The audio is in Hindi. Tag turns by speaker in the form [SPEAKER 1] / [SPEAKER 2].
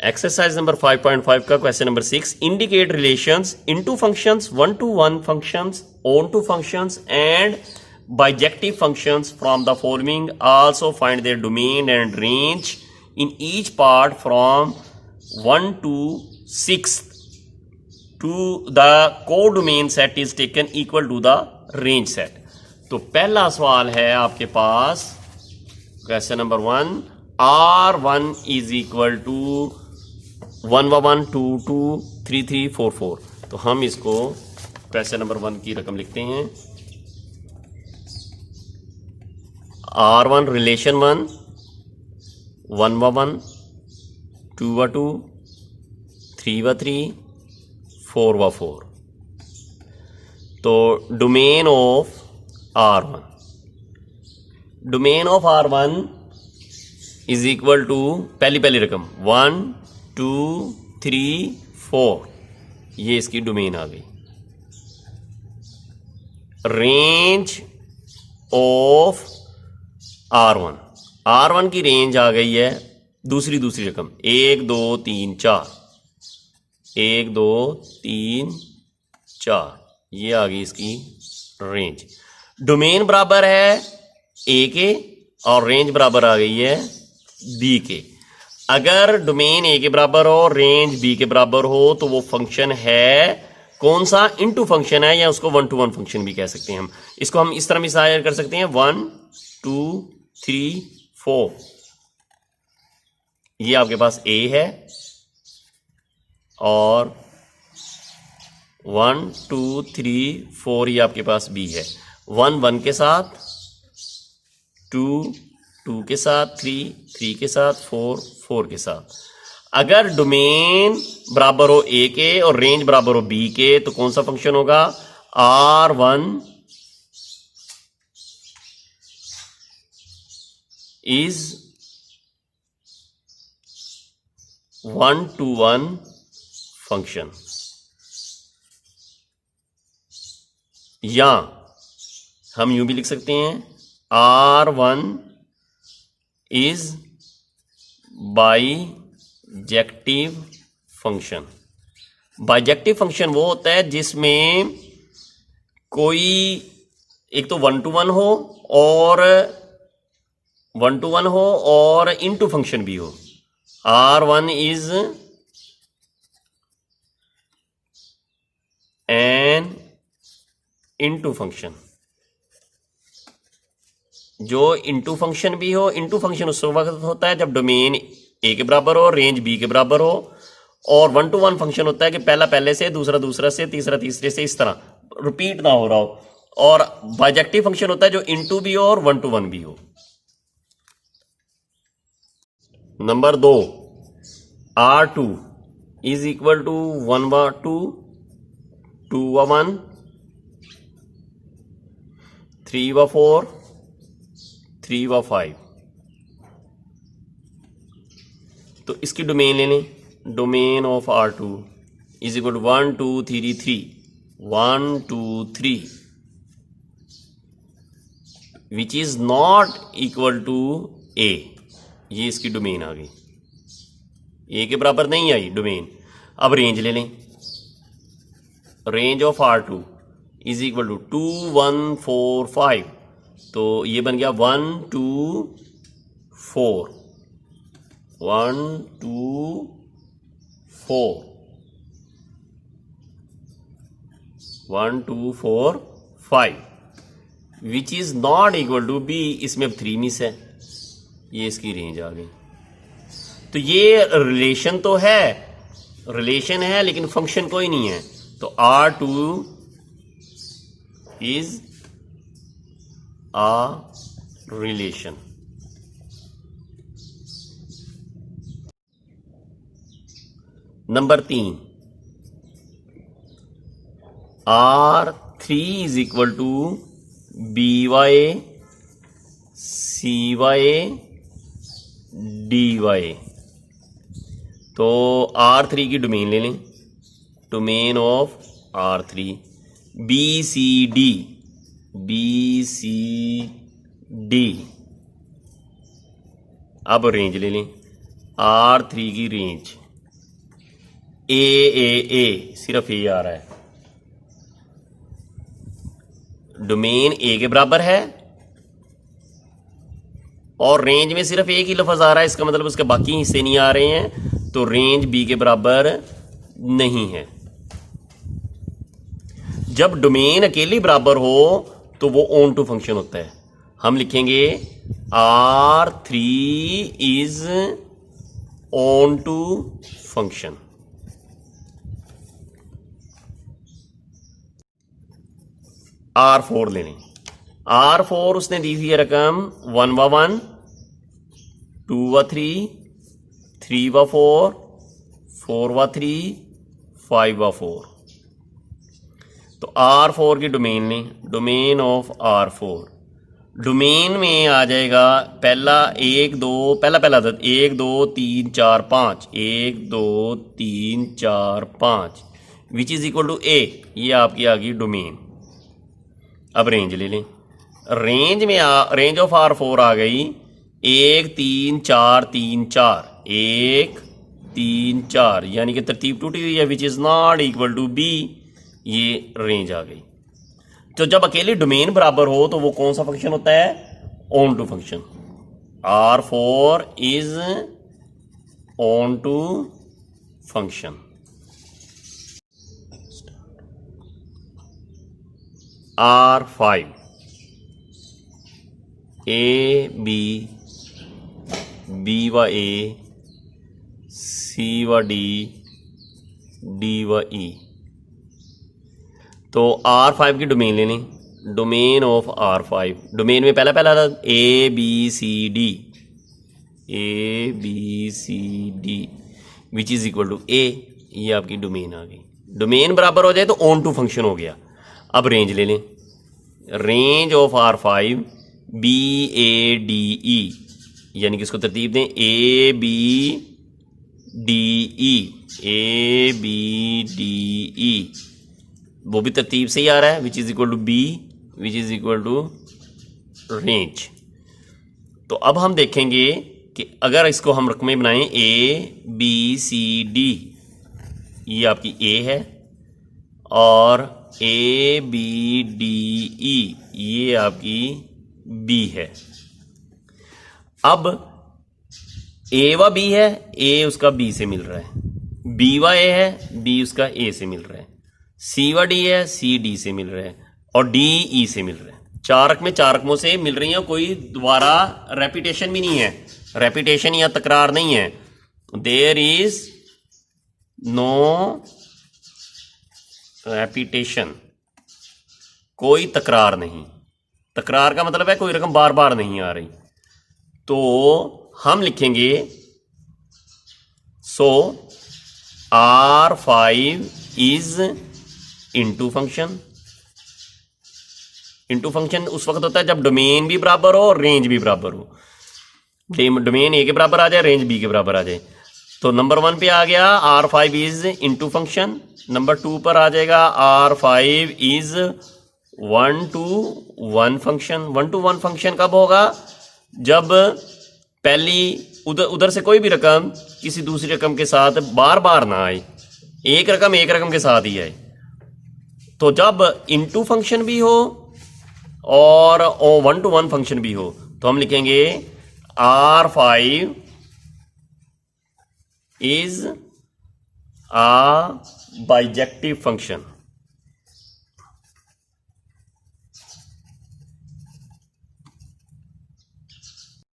[SPEAKER 1] एक्सरसाइज नंबर 5.5 का question number 6, indicate relations into functions, one to one functions, onto functions and bijective functions from the following, also find their domain and range in each part from 1 to 6 to the codomain set is taken equal to the range set. तो पहला सवाल है आपके पास question number 1, R1 is equal to 1 2 2 3 3 4 4। तो हम इसको क्वेश्चन नंबर 1 की रकम लिखते हैं। R1 relation 1 1 2 2 3 3 4 4। तो domain of R1 is equal to पहली रकम 1 2 3 4, ये इसकी डोमेन आ गई। रेंज ऑफ R1 की रेंज आ गई है दूसरी रकम 1 2 3 4, 1 2 3 4, ये आ गई इसकी रेंज। डोमेन बराबर है A के और रेंज बराबर आ गई है B के। अगर डोमेन A के बराबर हो, रेंज B के बराबर हो, तो वो फंक्शन है कौन सा? इनटू फंक्शन है, या उसको 1 to 1 फंक्शन भी कह सकते हैं हम। इसको हम इस तरह मिसाल कर सकते हैं 1 2 3 4। ये आपके पास A है और 1 2 3 4 ये आपके पास B है। 1 1 के साथ, 2 2 के साथ, 3 3 के साथ, 4 4 के साथ। अगर डोमेन बराबर हो A के और रेंज बराबर हो B के, तो कौन सा फंक्शन होगा? R1 is 1 to 1 function. या हम यूं भी लिख सकते हैं R1 is bijective function. Bijective function वो होता है जिसमें कोई एक तो 1 to 1 हो और इनटू फंक्शन भी हो। R1 is an into function. जो इनटू फंक्शन भी हो, इनटू फंक्शन उस वक्त होता है जब डोमेन A के बराबर हो, रेंज B के बराबर हो। और 1 to 1 फंक्शन होता है कि पहला पहले से, दूसरा से, तीसरा तीसरे से, इस तरह रिपीट ना हो रहा हो। और बाइजेक्टिव फंक्शन होता है जो इनटू भी हो और 1 to 1 भी हो। Number 2, R2 is equal to 1 2 2 1 3 4 3 5। तो इसकी डोमेन ले लें। Domain of R2 is equal to 1 2 3 3 1 2 3, which is not equal to A। ये इसकी डोमेन आ गई, A के बराबर नहीं आई डोमेन। अब रेंज ले लें। Range of R2 is equal to 2 1 4 5। तो ये बन गया 1 2 4 1 2 4 1 2 4 5, which is not equal to B। इसमें अब 3 मिस है, ये इसकी रेंज आ गई। तो ये रिलेशन तो है, रिलेशन है, लेकिन फंक्शन कोई नहीं है। तो R2 is a relation। Number 3, R3 is equal to BY CY DY। तो R3 की डोमेन ले लें। डोमेन ऑफ R3 BCD अब रेंज ले लें। R3 की रेंज ए सिर्फ ए आ रहा है, डोमेन ए के बराबर है और रेंज में सिर्फ एक ही लफ्ज आ रहा है, इसका मतलब उसके बाकी हिस्से नहीं आ रहे हैं, तो रेंज बी के बराबर नहीं है। जब डोमेन अकेली बराबर हो तो वो ऑन टू फंक्शन होता है। हम लिखेंगे R3 is onto function. R4 ले लें। R4 उसने दी हुई है रकम 1 व 1, 2 व 3, 3 व 4, 4 व 3, 5 व 4। तो R4 की डोमेन लें, डोमेन ऑफ R4। डोमेन में आ जाएगा पहला 1 2, पहला 1 2 3 4 5, 1 2 3 4 5 which is equal to A. ये आपकी आ गई डोमेन। अब रेंज ले लें। रेंज में रेंज ऑफ R4 आ गई 1 3 4 3 4, 1 3 4, यानी कि तरतीब टूटी हुई है, which is not equal to B. ये रेंज आ गई। तो जब अकेली डोमेन बराबर हो तो वो कौन सा फंक्शन होता है? Onto function. R4 is onto function. R5 A B, B व ए, सी व डी, डी व ई। तो R5 की डोमेन ले लें, डोमेन ऑफ R5। डोमेन में पहला A B C D, A B C D which is equal to A. ये आपकी डोमेन आ गई। डोमेन बराबर हो जाए तो ऑन टू फंक्शन हो गया। अब रेंज ले लें। Range of R5 B A D E, यानी कि इसको तरतीब दें A B D E, A B D E, वो भी तरतीब से ही आ रहा है, which is equal to B, which is equal to range. तो अब हम देखेंगे कि अगर इसको हम रकमें बनाएं ए बी सी डी, ये आपकी ए है, और ए बी डी ई ये आपकी बी है। अब ए व बी है, ए उसका बी से मिल रहा है, बी व ए है, बी उसका ए से मिल रहा है, सी व डी है, सी डी से मिल रहा है, और डी ई से मिल रहा है। चार रकमों से मिल रही हैं, कोई दोबारा रेपिटेशन भी नहीं है, रेपिटेशन या तकरार नहीं है। देयर इज नो रेपिटेशन, कोई तकरार नहीं। तकरार का मतलब है कोई रकम बार बार नहीं आ रही। तो हम लिखेंगे सो R5 is into function. Into function उस वक्त होता है जब डोमेन भी बराबर हो और रेंज भी बराबर हो। डोमेन ए के बराबर आ जाए, रेंज बी के बराबर आ जाए। तो नंबर 1 पे आ गया R5 is into function. Number 2 पर आ जाएगा R5 is 1 to 1 function. 1 to 1 function कब होगा? जब पहली उधर से कोई भी रकम किसी दूसरी रकम के साथ बार बार ना आए, एक रकम के साथ ही आए। तो जब इनटू फंक्शन भी हो और 1 to 1 फंक्शन भी हो, तो हम लिखेंगे R5 is a bijective function.